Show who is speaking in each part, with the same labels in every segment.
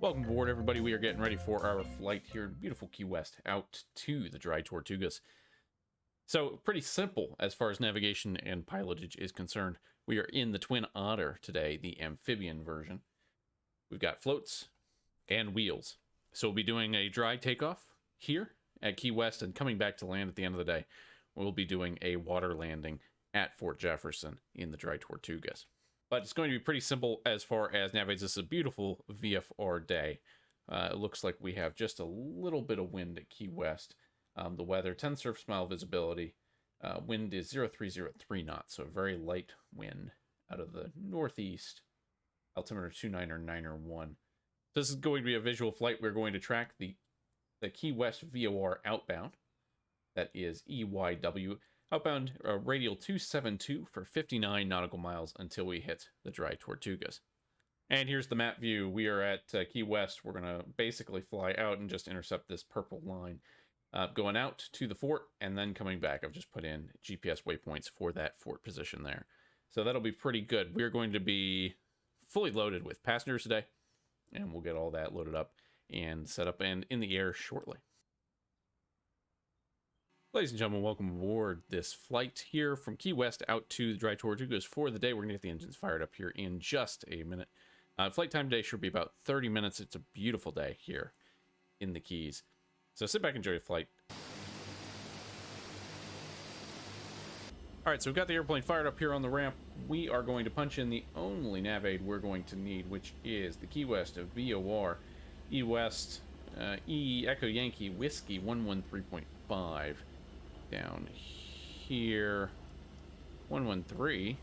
Speaker 1: Welcome aboard, everybody. We are getting ready for our flight here in beautiful Key West out to the Dry Tortugas. So, pretty simple as far as navigation and pilotage is concerned. We are in the Twin Otter today, the amphibian version. We've got floats and wheels. So we'll be doing a dry takeoff here at Key West and coming back to land at the end of the day. We'll be doing a water landing at Fort Jefferson in the Dry Tortugas. But it's going to be pretty simple as far as navigation. This is a beautiful VFR day. It looks like we have just a little bit of wind at Key West. The weather, 10 surface mile visibility. Wind is 0303 knots, so a very light wind out of the northeast. Altimeter 29 or 9 or 1. This is going to be a visual flight. We're going to track the Key West VOR outbound. That is EYW. Outbound radial 272 for 59 nautical miles until we hit the Dry Tortugas. And here's the map view. We are at Key West. We're going to basically fly out and just intercept this purple line. Going out to the fort and then coming back. I've just put in GPS waypoints for that fort position there. So that'll be pretty good. We're going to be fully loaded with passengers today. And we'll get all that loaded up and set up and in the air shortly. Ladies and gentlemen, welcome aboard this flight here from Key West out to the Dry Tortugas for the day. We're going to get the engines fired up here in just a minute. Flight time today should be about 30 minutes. It's a beautiful day here in the Keys. So sit back and enjoy the flight. Alright, so we've got the airplane fired up here on the ramp. We are going to punch in the only nav aid we're going to need, which is the Key West of VOR E West E Echo Yankee Whiskey 113.5. Down here, 113,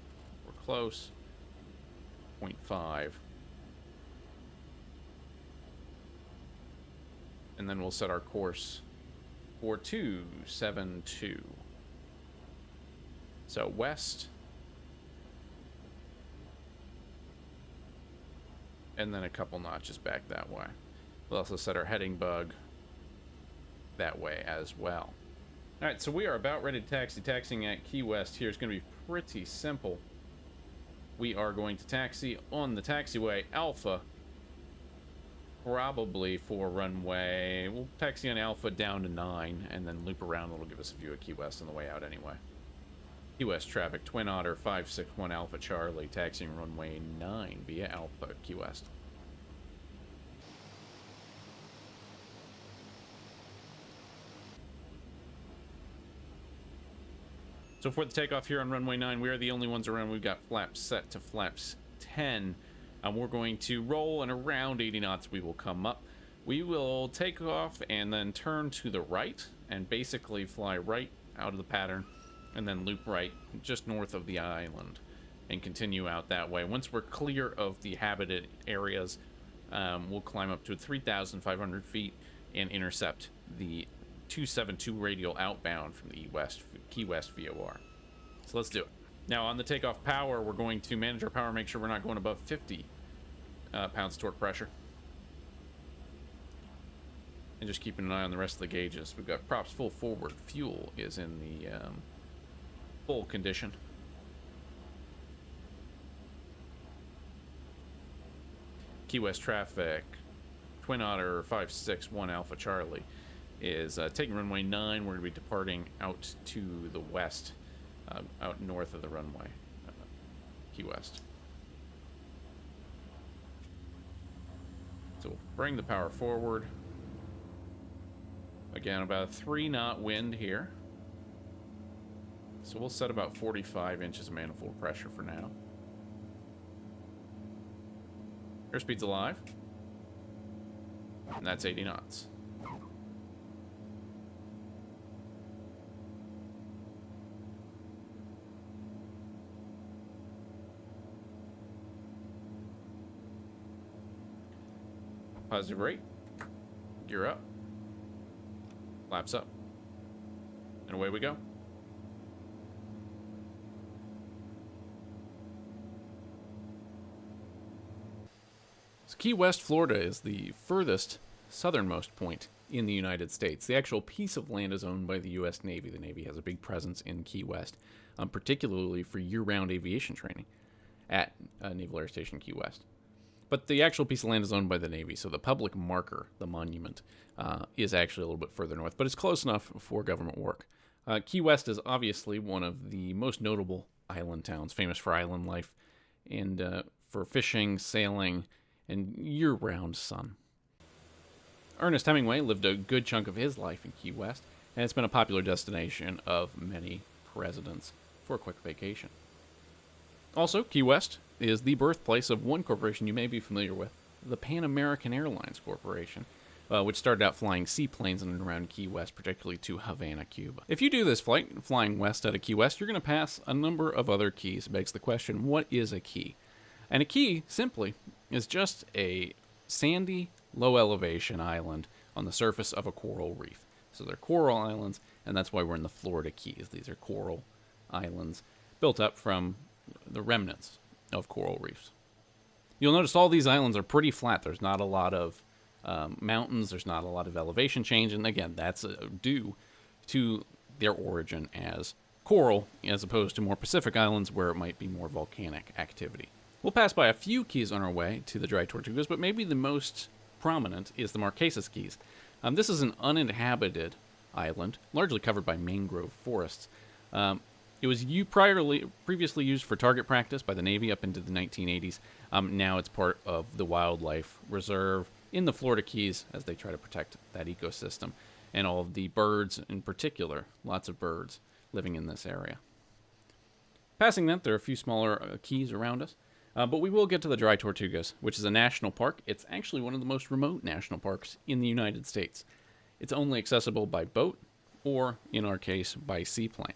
Speaker 1: we're close, 0.5. And then we'll set our course for 272. So west, and then a couple notches back that way. We'll also set our heading bug that way as well. Alright, so we are about ready to taxi. Taxiing at Key West here is going to be pretty simple. We are going to taxi on the taxiway Alpha, probably for runway. We'll taxi on Alpha down to 9 and then loop around. It'll give us a view of Key West on the way out anyway. Key West traffic, Twin Otter 561 Alpha Charlie, taxiing runway 9 via Alpha, Key West. So for the takeoff here on runway 9, we are the only ones around. We've got flaps set to flaps 10. We're going to roll, and around 80 knots we will come up. We will take off and then turn to the right and basically fly right out of the pattern and then loop right just north of the island and continue out that way. Once we're clear of the habited areas, we'll climb up to 3,500 feet and intercept the 272 radial outbound from the Key West VOR. So let's do it. Now on the takeoff power, we're going to manage our power, make sure we're not going above 50 pounds torque pressure. And just keeping an eye on the rest of the gauges. We've got props full forward. Fuel is in the full condition. Key West traffic, Twin Otter 561 Alpha Charlie is taking runway 9. We're going to be departing out to the west, out north of the runway, Key West. So we'll bring the power forward. Again, about a 3-knot wind here. So we'll set about 45 inches of manifold pressure for now. Airspeed's alive. And that's 80 knots. Positive rate. Gear up. Flaps up. And away we go. So Key West, Florida is the furthest southernmost point in the United States. The actual piece of land is owned by the U.S. Navy. The Navy has a big presence in Key West, particularly for year-round aviation training at Naval Air Station Key West. But the actual piece of land is owned by the Navy, so the public marker, the monument, is actually a little bit further north, but it's close enough for government work. Key West is obviously one of the most notable island towns, famous for island life and for fishing, sailing, and year-round sun. Ernest Hemingway lived a good chunk of his life in Key West, and it's been a popular destination of many presidents for a quick vacation. Also, Key West is the birthplace of one corporation you may be familiar with, the Pan American Airlines Corporation, which started out flying seaplanes in and around Key West, particularly to Havana, Cuba. If you do this flight, flying west out of Key West, you're going to pass a number of other keys. It begs the question, what is a key? And a key, simply, is just a sandy, low-elevation island on the surface of a coral reef. So they're coral islands, and that's why we're in the Florida Keys. These are coral islands built up from the remnants of coral reefs. You'll notice all these islands are pretty flat. There's not a lot of mountains. There's not a lot of elevation change. And again, that's due to their origin as coral, as opposed to more Pacific islands where it might be more volcanic activity. We'll pass by a few keys on our way to the Dry Tortugas, but maybe the most prominent is the Marquesas Keys. This is an uninhabited island, largely covered by mangrove forests. It was previously used for target practice by the Navy up into the 1980s. Now it's part of the wildlife reserve in the Florida Keys as they try to protect that ecosystem and all of the birds in particular, lots of birds living in this area. Passing that, there are a few smaller keys around us, but we will get to the Dry Tortugas, which is a national park. It's actually one of the most remote national parks in the United States. It's only accessible by boat or, in our case, by seaplane.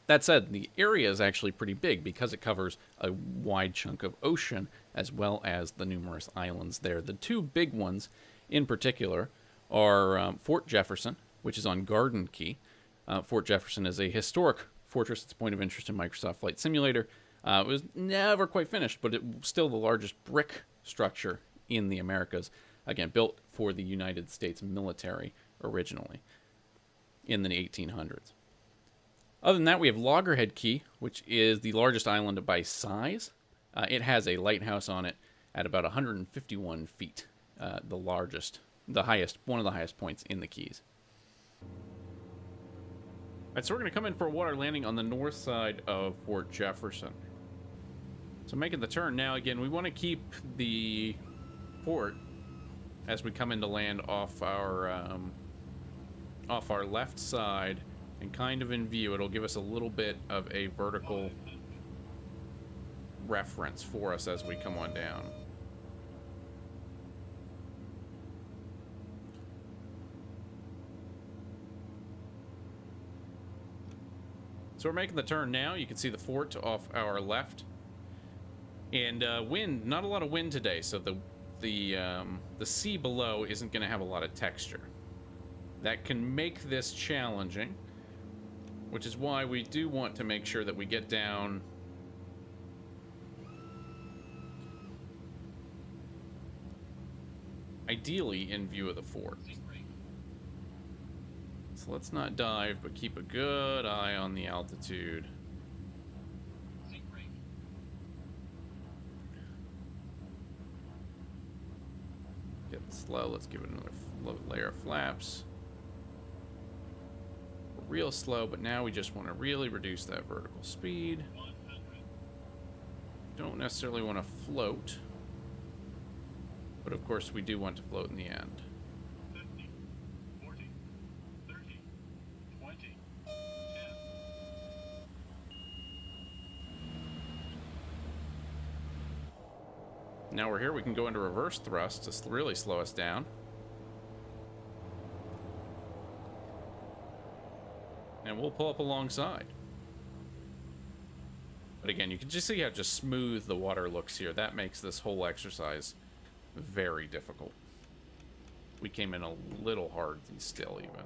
Speaker 1: That said, the area is actually pretty big because it covers a wide chunk of ocean as well as the numerous islands there. The two big ones in particular are Fort Jefferson, which is on Garden Key. Fort Jefferson is a historic fortress. It's a point of interest in Microsoft Flight Simulator. It was never quite finished, but it's still the largest brick structure in the Americas. Again, built for the United States military originally in the 1800s. Other than that, we have Loggerhead Key, which is the largest island by size. It has a lighthouse on it at about 151 feet, one of the highest points in the Keys. All right, so we're going to come in for a water landing on the north side of Fort Jefferson. So making the turn now, again, we want to keep the port as we come into land off our left side and kind of in view. It'll give us a little bit of a vertical reference for us as we come on down. So we're making the turn now. You can see the fort off our left. And wind, not a lot of wind today, so the sea below isn't going to have a lot of texture. That can make this challenging, which is why we do want to make sure that we get down ideally in view of the fort. So let's not dive, but keep a good eye on the altitude. Get slow. Let's give it another layer of flaps. We're real slow, but now we just want to really reduce that vertical speed. Don't necessarily want to float, but of course we do want to float in the end.
Speaker 2: 50, 40, 30, 20, 10.
Speaker 1: Now we're here, we can go into reverse thrust to really slow us down. And we'll pull up alongside. But again, you can just see how just smooth the water looks here. That makes this whole exercise very difficult. We came in a little hard and still even.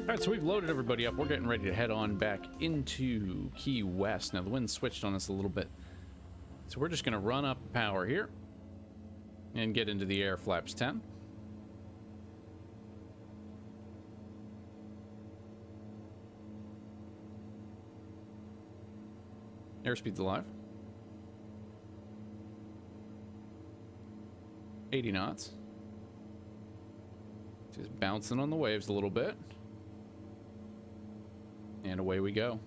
Speaker 1: All right, so we've loaded everybody up. We're getting ready to head on back into Key West. Now, the wind switched on us a little bit. So we're just going to run up power here and get into the air flaps 10. Airspeed's alive. 80 knots. Just bouncing on the waves a little bit. And away we go.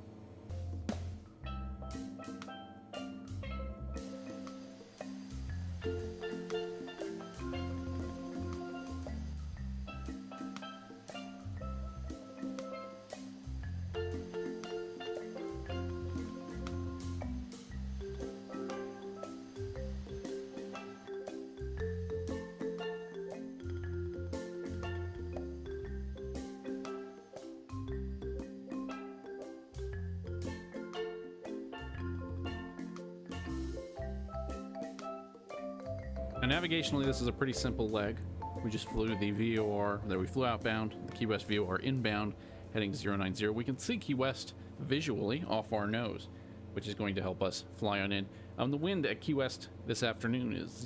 Speaker 1: Now, navigationally, this is a pretty simple leg. We just flew the VOR, that we flew outbound, the Key West VOR inbound, heading 090. We can see Key West visually off our nose, which is going to help us fly on in. The wind at Key West this afternoon is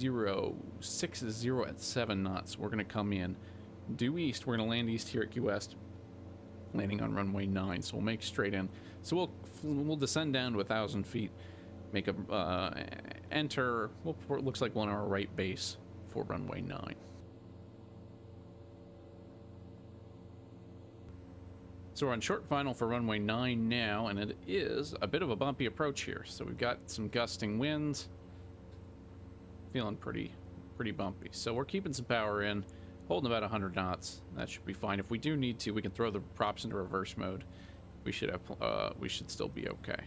Speaker 1: 060 at 7 knots. We're going to come in due east. We're going to land east here at Key West, landing on runway 9, so we'll make straight in. So we'll descend down to 1,000 feet, make a enter what looks like one of our right base for runway 9. So we're on short final for runway 9 now, and it is a bit of a bumpy approach here. So we've got some gusting winds, feeling pretty bumpy. So we're keeping some power in, holding about 100 knots. That should be fine. If we do need to, we can throw the props into reverse mode. We should still be okay.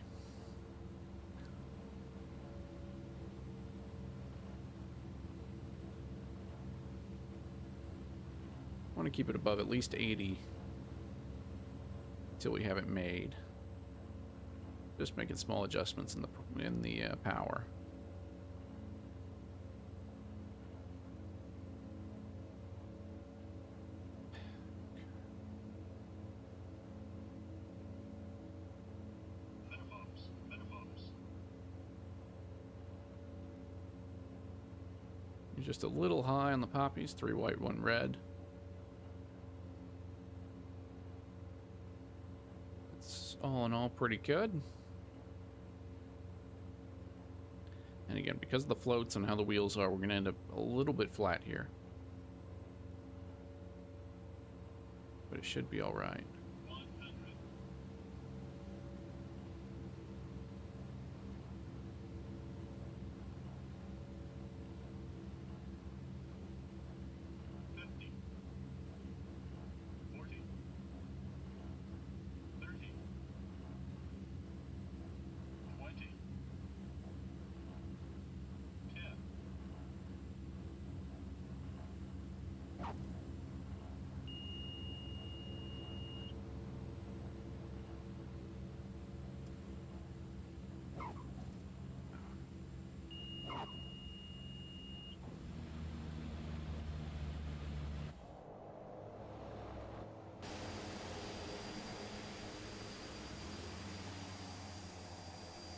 Speaker 1: I want to keep it above at least 80 until we have it made. Just making small adjustments in the power. You're just a little high on the poppies. 3 white, 1 red. All in all, pretty good. And again, because of the floats and how the wheels are, we're going to end up a little bit flat here. But it should be all right.